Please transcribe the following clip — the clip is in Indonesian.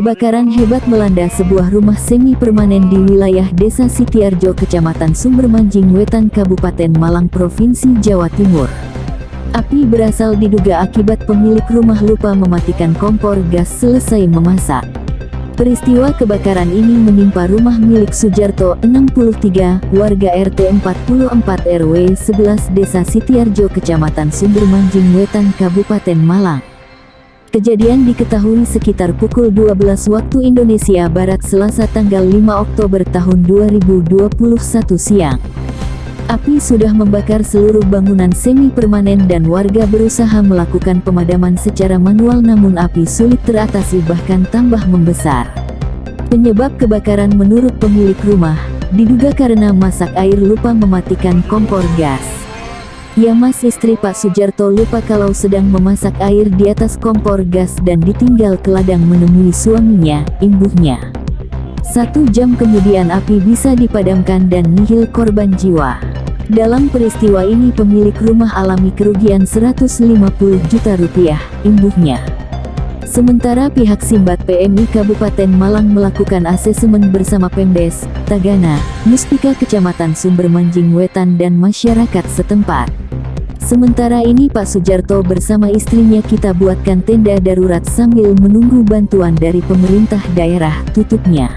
Kebakaran hebat melanda sebuah rumah semi permanen di wilayah Desa Sitiarjo, Kecamatan Sumbermanjing Wetan, Kabupaten Malang, Provinsi Jawa Timur. Api berasal diduga akibat pemilik rumah lupa mematikan kompor gas selesai memasak. Peristiwa kebakaran ini menimpa rumah milik Sujarto, 63, warga RT 44 RW 11 Desa Sitiarjo, Kecamatan Sumbermanjing Wetan, Kabupaten Malang. Kejadian diketahui sekitar pukul 12 waktu Indonesia Barat Selasa tanggal 5 Oktober tahun 2021 siang. Api sudah membakar seluruh bangunan semi permanen dan warga berusaha melakukan pemadaman secara manual, namun api sulit teratasi bahkan tambah membesar. Penyebab kebakaran menurut pemilik rumah diduga karena masak air lupa mematikan kompor gas. Ya mas, istri Pak Sujarto lupa kalau sedang memasak air di atas kompor gas dan ditinggal ke ladang menemui suaminya, imbuhnya. 1 jam kemudian api bisa dipadamkan dan nihil korban jiwa. Dalam peristiwa ini pemilik rumah alami kerugian 150 juta rupiah, imbuhnya. Sementara pihak Simbat PMI Kabupaten Malang melakukan asesmen bersama Pemdes, Tagana, Muspika Kecamatan Sumbermanjing Wetan dan masyarakat setempat. Sementara ini Pak Sujarto bersama istrinya kita buatkan tenda darurat sambil menunggu bantuan dari pemerintah daerah, tutupnya.